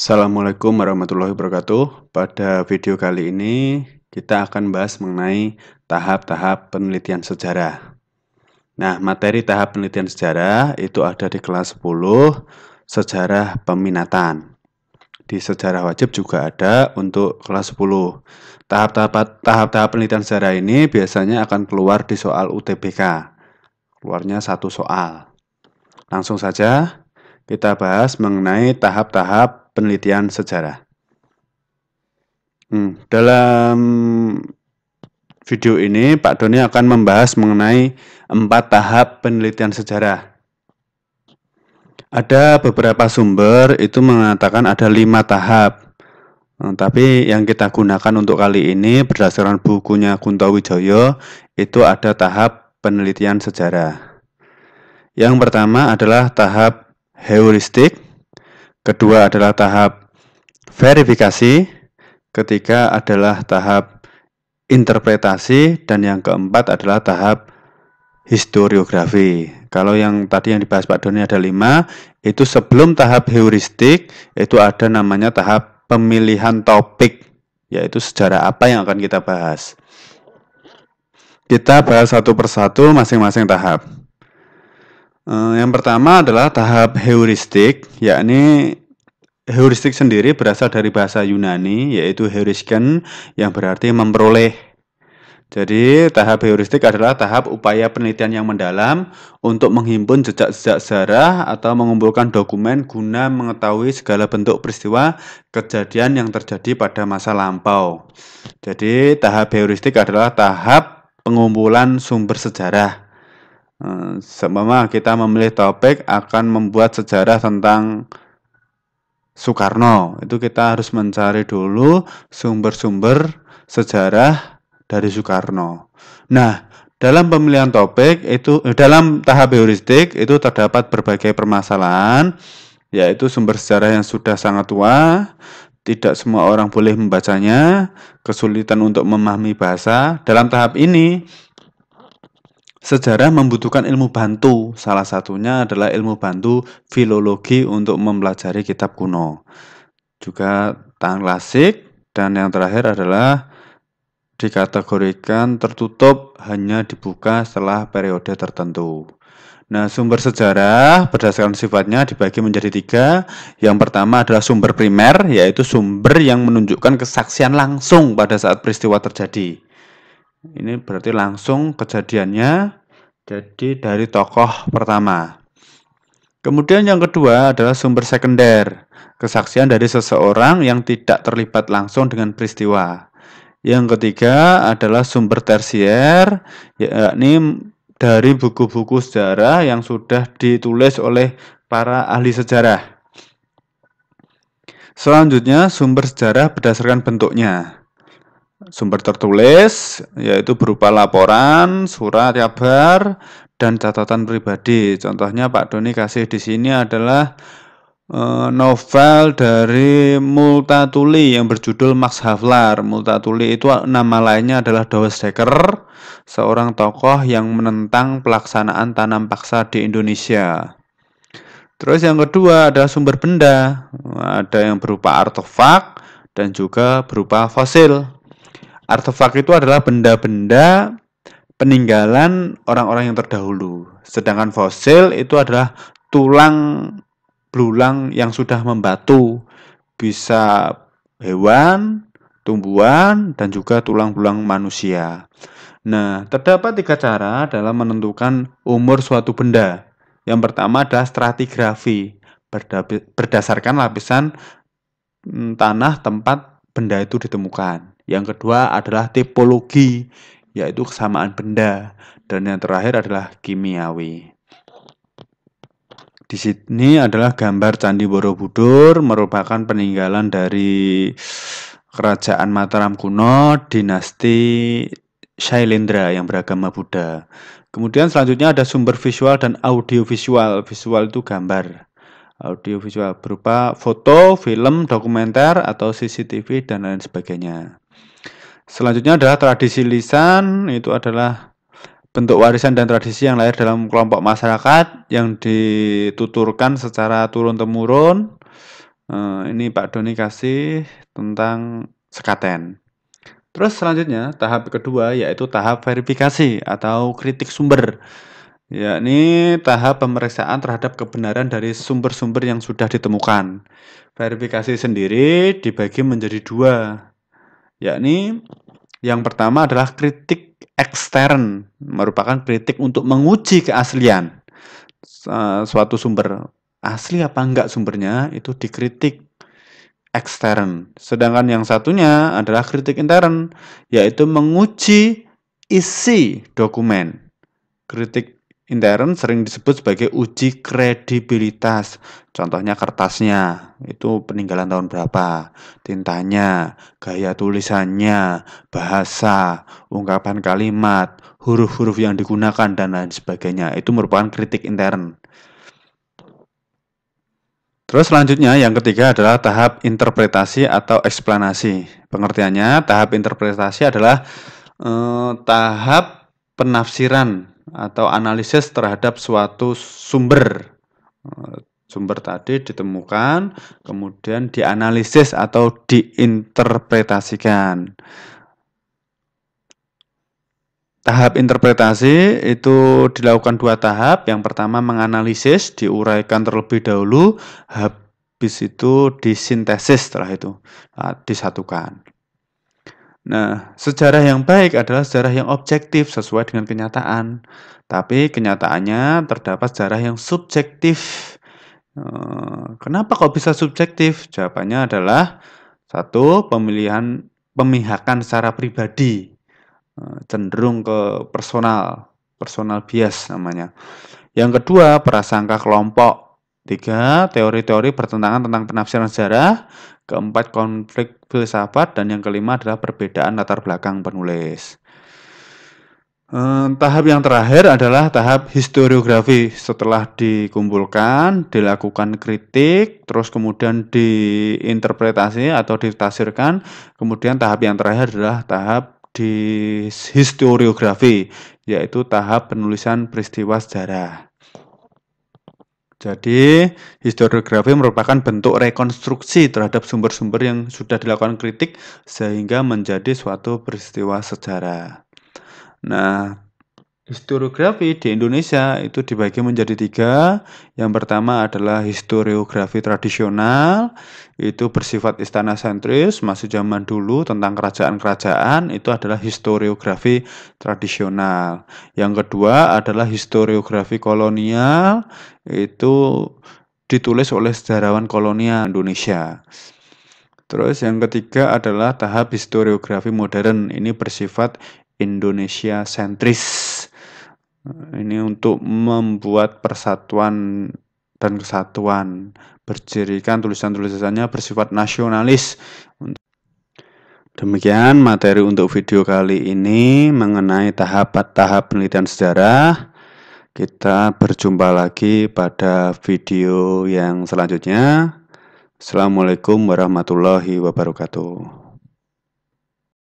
Assalamualaikum warahmatullahi wabarakatuh. Pada video kali ini kita akan bahas mengenai tahap-tahap penelitian sejarah. Nah, materi tahap penelitian sejarah itu ada di kelas 10 sejarah peminatan. Di sejarah wajib juga ada untuk kelas 10. Tahap-tahap penelitian sejarah ini biasanya akan keluar di soal UTBK. Keluarnya satu soal. Langsung saja kita bahas mengenai tahap-tahap penelitian sejarah. Dalam video ini Pak Doni akan membahas mengenai 4 tahap penelitian sejarah. Ada beberapa sumber itu mengatakan ada 5 tahap. Tapi yang kita gunakan untuk kali ini berdasarkan bukunya Kunto Wijoyo itu ada tahap penelitian sejarah. Yang pertama adalah tahap heuristik, kedua adalah tahap verifikasi, ketiga adalah tahap interpretasi, dan yang keempat adalah tahap historiografi. Kalau yang tadi yang dibahas Pak Doni ada 5, itu sebelum tahap heuristik itu ada namanya tahap pemilihan topik, yaitu sejarah apa yang akan kita bahas. Kita bahas satu persatu masing-masing tahap. Yang pertama adalah tahap heuristik, yakni heuristik sendiri berasal dari bahasa Yunani, yaitu heurisken, yang berarti memperoleh. Jadi, tahap heuristik adalah tahap upaya penelitian yang mendalam untuk menghimpun jejak-jejak sejarah atau mengumpulkan dokumen guna mengetahui segala bentuk peristiwa kejadian yang terjadi pada masa lampau. Jadi, tahap heuristik adalah tahap pengumpulan sumber sejarah. Seumpama kita memilih topik akan membuat sejarah tentang Soekarno, itu kita harus mencari dulu sumber-sumber sejarah dari Soekarno. Nah, dalam pemilihan topik itu dalam tahap heuristik itu terdapat berbagai permasalahan, yaitu sumber sejarah yang sudah sangat tua, tidak semua orang boleh membacanya, kesulitan untuk memahami bahasa. Dalam tahap ini sejarah membutuhkan ilmu bantu, salah satunya adalah ilmu bantu filologi untuk mempelajari kitab kuno. Juga tangan klasik, dan yang terakhir adalah dikategorikan tertutup, hanya dibuka setelah periode tertentu. Nah, sumber sejarah berdasarkan sifatnya dibagi menjadi 3. Yang pertama adalah sumber primer, yaitu sumber yang menunjukkan kesaksian langsung pada saat peristiwa terjadi. Ini berarti langsung kejadiannya, jadi dari tokoh pertama. Kemudian yang kedua adalah sumber sekunder, kesaksian dari seseorang yang tidak terlibat langsung dengan peristiwa. Yang ketiga adalah sumber tersier, yakni dari buku-buku sejarah yang sudah ditulis oleh para ahli sejarah. Selanjutnya sumber sejarah berdasarkan bentuknya. Sumber tertulis, yaitu berupa laporan, surat kabar, dan catatan pribadi. Contohnya Pak Doni kasih di sini adalah novel dari Multatuli yang berjudul Max Havelaar. Multatuli itu nama lainnya adalah Douwe Dekker, seorang tokoh yang menentang pelaksanaan tanam paksa di Indonesia. Terus yang kedua adalah sumber benda. Ada yang berupa artefak dan juga berupa fosil. Artefak itu adalah benda-benda peninggalan orang-orang yang terdahulu. Sedangkan fosil itu adalah tulang belulang yang sudah membatu. Bisa hewan, tumbuhan, dan juga tulang belulang manusia. Nah, terdapat 3 cara dalam menentukan umur suatu benda. Yang pertama adalah stratigrafi, berdasarkan lapisan tanah tempat benda itu ditemukan. Yang kedua adalah tipologi, yaitu kesamaan benda. Dan yang terakhir adalah kimiawi. Di sini adalah gambar Candi Borobudur, merupakan peninggalan dari kerajaan Mataram kuno, dinasti Shailendra yang beragama Buddha. Kemudian selanjutnya ada sumber visual dan audiovisual. Visual itu gambar. Audiovisual berupa foto, film, dokumenter, atau CCTV, dan lain sebagainya. Selanjutnya adalah tradisi lisan, itu adalah bentuk warisan dan tradisi yang lahir dalam kelompok masyarakat yang dituturkan secara turun-temurun. Ini Pak Doni kasih tentang sekaten. Terus selanjutnya tahap kedua yaitu tahap verifikasi atau kritik sumber. Yakni tahap pemeriksaan terhadap kebenaran dari sumber-sumber yang sudah ditemukan. Verifikasi sendiri dibagi menjadi dua, yakni yang pertama adalah kritik ekstern, merupakan kritik untuk menguji keaslian suatu sumber. Asli apa enggak sumbernya, itu dikritik ekstern. Sedangkan yang satunya adalah kritik intern, yaitu menguji isi dokumen. Kritik intern sering disebut sebagai uji kredibilitas. Contohnya kertasnya, itu peninggalan tahun berapa, tintanya, gaya tulisannya, bahasa, ungkapan kalimat, huruf-huruf yang digunakan, dan lain sebagainya. Itu merupakan kritik intern. Terus selanjutnya yang ketiga adalah tahap interpretasi atau eksplanasi. Pengertiannya, tahap interpretasi adalah tahap penafsiran atau analisis terhadap suatu sumber. Sumber tadi ditemukan, kemudian dianalisis atau diinterpretasikan. Tahap interpretasi itu dilakukan dua tahap. Yang pertama menganalisis, diuraikan terlebih dahulu, habis itu disintesis, setelah itu disatukan. Nah, sejarah yang baik adalah sejarah yang objektif sesuai dengan kenyataan. Tapi kenyataannya terdapat sejarah yang subjektif. Kenapa kok bisa subjektif? Jawabannya adalah satu, pemihakan secara pribadi. Cenderung ke personal bias namanya. Yang kedua, prasangka kelompok. Tiga, teori-teori bertentangan tentang penafsiran sejarah. Keempat, konflik filsafat. Dan yang kelima adalah perbedaan latar belakang penulis. Tahap yang terakhir adalah tahap historiografi. Setelah dikumpulkan, dilakukan kritik, terus kemudian diinterpretasi atau ditafsirkan. Kemudian tahap yang terakhir adalah tahap di historiografi, yaitu tahap penulisan peristiwa sejarah. Jadi, historiografi merupakan bentuk rekonstruksi terhadap sumber-sumber yang sudah dilakukan kritik sehingga menjadi suatu peristiwa sejarah. Nah, historiografi di Indonesia itu dibagi menjadi tiga. Yang pertama adalah historiografi tradisional, itu bersifat istana sentris, masih zaman dulu tentang kerajaan-kerajaan, itu adalah historiografi tradisional. Yang kedua adalah historiografi kolonial, itu ditulis oleh sejarawan kolonial Indonesia. Terus yang ketiga adalah tahap historiografi modern, ini bersifat Indonesia sentris. Ini untuk membuat persatuan dan kesatuan, bercirikan tulisan-tulisannya bersifat nasionalis. Demikian materi untuk video kali ini mengenai tahap-tahap penelitian sejarah. Kita berjumpa lagi pada video yang selanjutnya. Assalamualaikum warahmatullahi wabarakatuh.